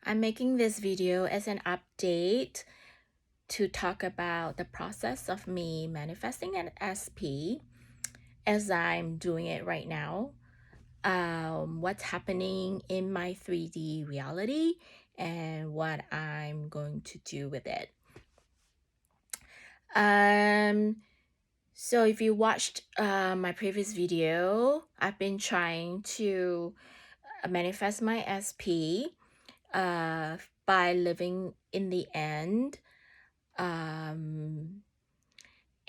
I'm making this video as an update to talk about the process of me manifesting an SP as I'm doing it right now. What's happening in my 3D reality and what I'm going to do with it. So if you watched my previous video, I've been trying to manifest my SP by living in the end. And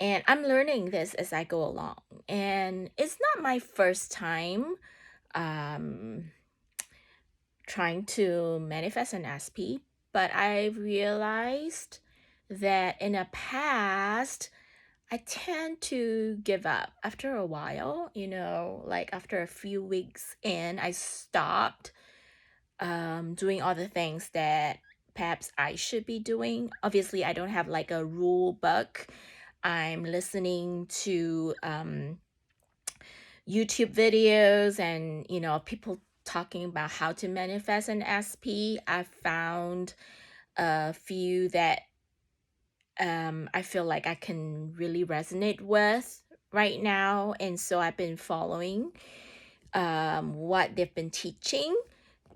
I'm learning this as I go along. And it's not my first time um, trying to manifest an SP, but I've realized that in the past, I tend to give up after a while, like after a few weeks in, I stopped doing all the things that perhaps I should be doing. Obviously, I don't have like a rule book. I'm listening to YouTube videos and, people talking about how to manifest an SP. I found a few that I feel like I can really resonate with right now. And so I've been following what they've been teaching.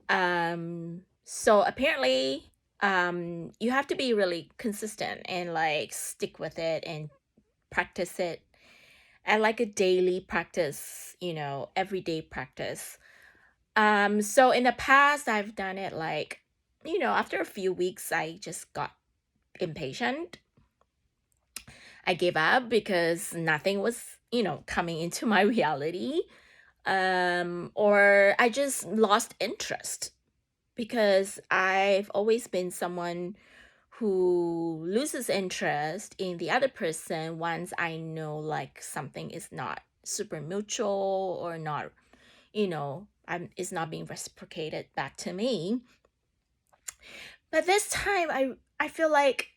So apparently, you have to be really consistent and like stick with it and practice it at like a daily practice, everyday practice. So in the past, I've done it like, after a few weeks, I just got impatient. I gave up because nothing was, coming into my reality. Or I just lost interest because I've always been someone who loses interest in the other person once I know like something is not super mutual or not, it's not being reciprocated back to me. But this time I feel like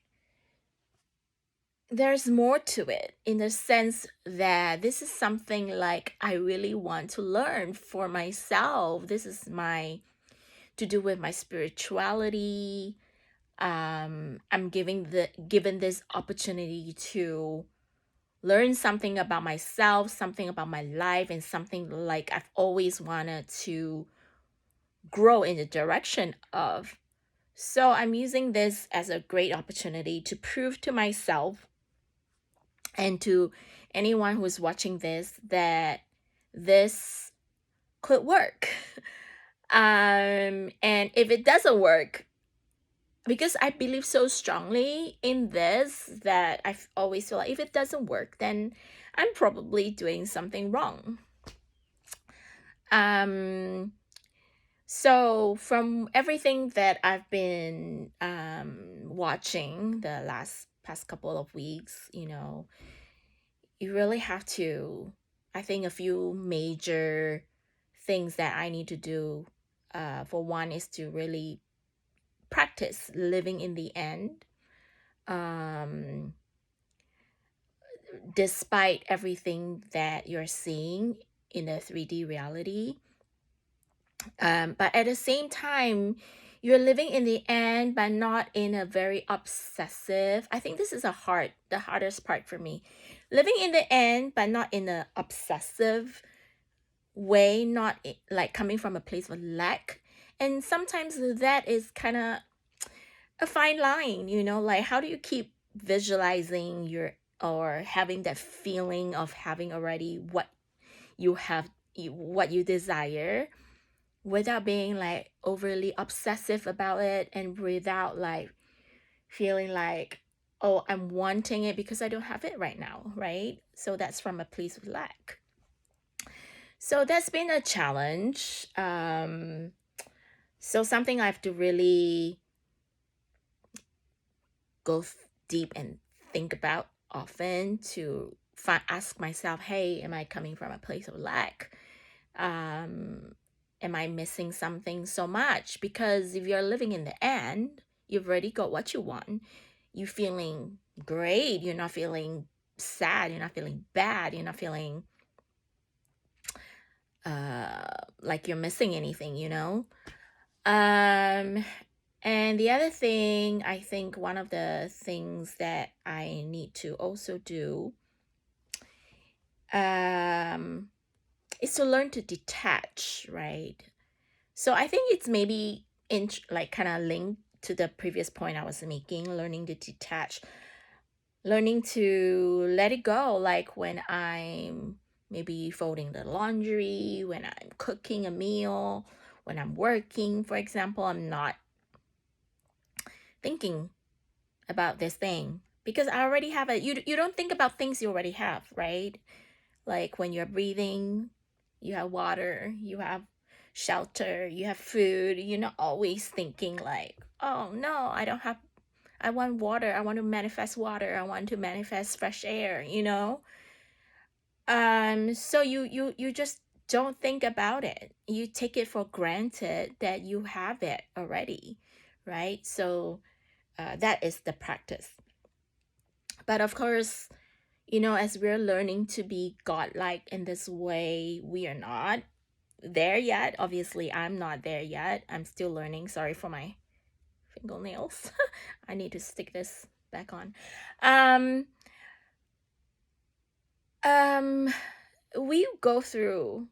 there's more to it in the sense that this is something like I really want to learn for myself. This is my to do with my spirituality. I'm given this opportunity to learn something about myself, something about my life, and something like I've always wanted to grow in the direction of. So I'm using this as a great opportunity to prove to myself and to anyone who's watching this that this could work. And if it doesn't work, because I believe so strongly in this that I always feel like if it doesn't work, then I'm probably doing something wrong. Um, so from everything that I've been watching the past couple of weeks, you really have to, I think a few major things that I need to do. For one is to really practice living in the end. Despite everything that you're seeing in a 3D reality. But at the same time, you're living in the end, but not in a very obsessive. I think this is the hardest part for me. Living in the end, but not in a obsessive way, not like coming from a place of lack. And sometimes that is kind of a fine line, like how do you keep visualizing or having that feeling of having already what what you desire without being like overly obsessive about it and without like feeling like, oh, I'm wanting it because I don't have it right now, right? So that's from a place of lack. So that's been a challenge. So something I have to really go deep and think about often to ask myself, hey, am I coming from a place of lack? Am I missing something so much? Because if you're living in the end, you've already got what you want. You're feeling great. You're not feeling sad. You're not feeling bad. You're not feeling like you're missing anything, Um, And the other thing, I think one of the things that I need to also do is to learn to detach, right? So I think it's maybe in like kind of linked to the previous point I was making, learning to detach, learning to let it go, like when I'm maybe folding the laundry, when I'm cooking a meal, when I'm working, for example, I'm not thinking about this thing because I already have it. You don't think about things you already have, right? Like when you're breathing, you have water, you have shelter, you have food. You're not always thinking like, oh no, I don't have, I want water, I want to manifest water, I want to manifest fresh air, you know? So you just don't think about it. You take it for granted that you have it already, right? So that is the practice. But of course, as we're learning to be godlike in this way, we are not there yet. Obviously, I'm not there yet. I'm still learning. Sorry for my fingernails. I need to stick this back on. Um, um, we go through,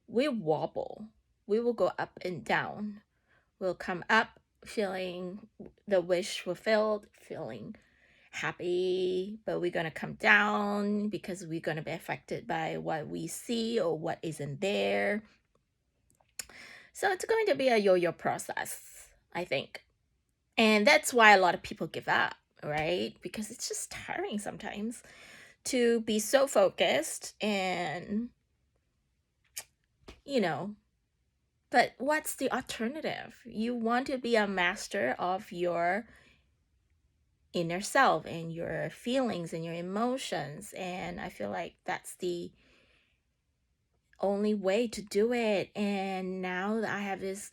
we wobble. We will go up and down. We'll come up feeling the wish fulfilled, feeling happy, but we're going to come down because we're going to be affected by what we see or what isn't there. So it's going to be a yo-yo process, I think. And that's why a lot of people give up, right? Because it's just tiring sometimes to be so focused and, you know, but what's the alternative? You want to be a master of your inner self and your feelings and your emotions. And I feel like that's the only way to do it. And now that I have this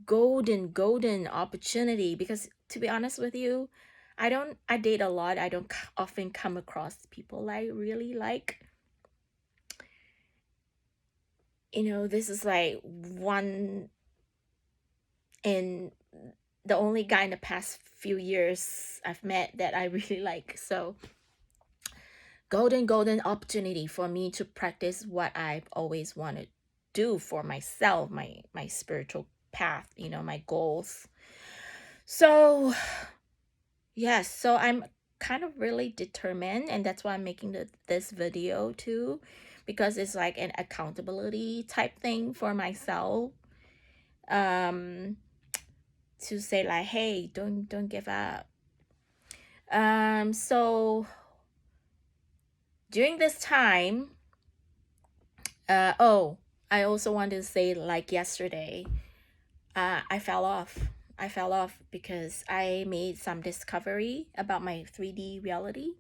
golden opportunity, because to be honest with you, I date a lot. I don't often come across people I really like. This is like one in the only guy in the past few years I've met that I really like. So golden opportunity for me to practice what I've always wanted to do for myself, my spiritual path, my goals. So yes, so I'm kind of really determined, and that's why I'm making this video too, because it's like an accountability type thing for myself, um to say like, hey, don't give up. So during this time, I also want to say, like yesterday, I fell off. I fell off because I made some discovery about my 3D reality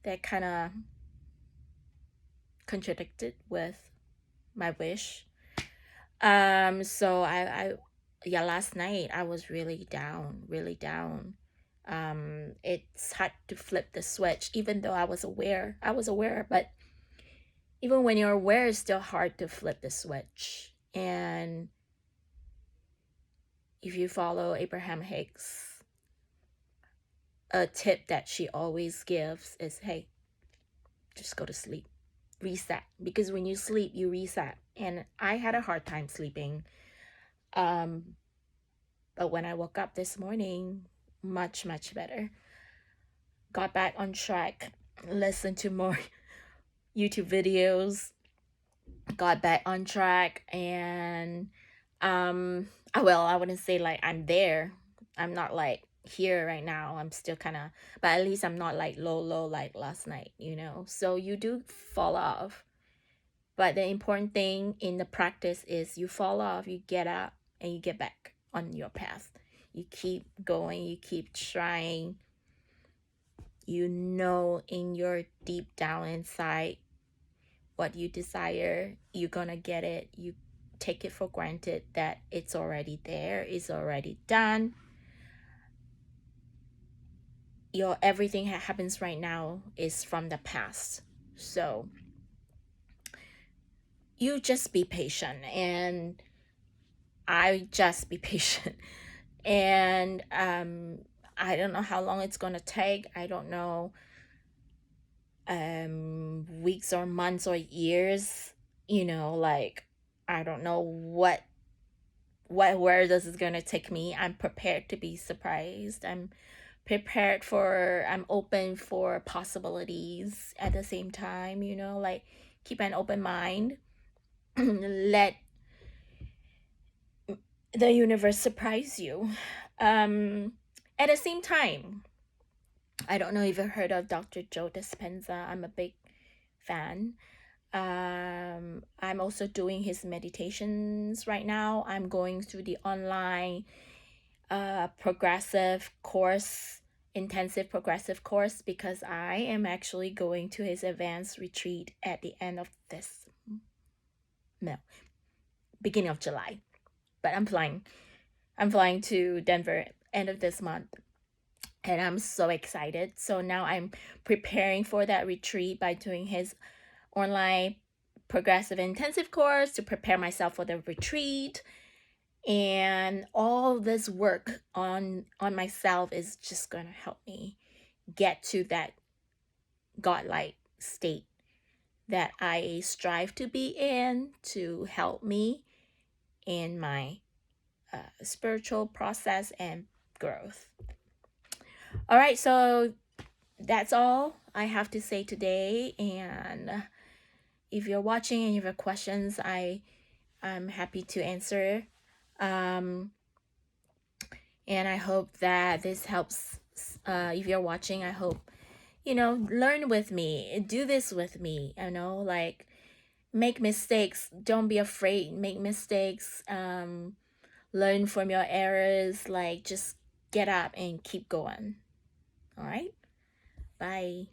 that kind of contradicted with my wish. So yeah, last night I was really down, really down. It's hard to flip the switch, even though I was aware, but even when you're aware, it's still hard to flip the switch. And if you follow Abraham Hicks, a tip that she always gives is, hey, just go to sleep, reset. Because when you sleep, you reset. And I had a hard time sleeping. But when I woke up this morning, much better. Got back on track, listened to more YouTube videos, got back on track, and I wouldn't say like I'm there. I'm not like here right now. I'm still kind of, but at least I'm not like low like last night, So you do fall off. But the important thing in the practice is you fall off, you get up, and you get back on your path. You keep going, you keep trying. In your deep down inside what you desire, you're gonna get it. You take it for granted that it's already there, it's already done. Everything that happens right now is from the past. So you just be patient, and I just be patient. And I don't know how long it's gonna take. I don't know, weeks or months or years. Like, I don't know where this is gonna take me. I'm prepared to be surprised. I'm open for possibilities at the same time. Like, keep an open mind. Let the universe surprise you. At the same time, I don't know if you've heard of Dr. Joe Dispenza. I'm a big fan. I'm also doing his meditations right now. I'm going through the online progressive course, intensive progressive course, because I am actually going to his advanced retreat at the end of this, no, beginning of July. But I'm flying to Denver end of this month, and I'm so excited. So now I'm preparing for that retreat by doing his online progressive intensive course to prepare myself for the retreat. And all this work on myself is just going to help me get to that godlike state that I strive to be in, to help me in my spiritual process and growth. All right, so that's all I have to say today. And if you're watching and you have questions, I'm happy to answer. And I hope that this helps. If you're watching, I hope, learn with me, do this with me, like, make mistakes. Don't be afraid, make mistakes. Learn from your errors, like, just get up and keep going. All right, bye.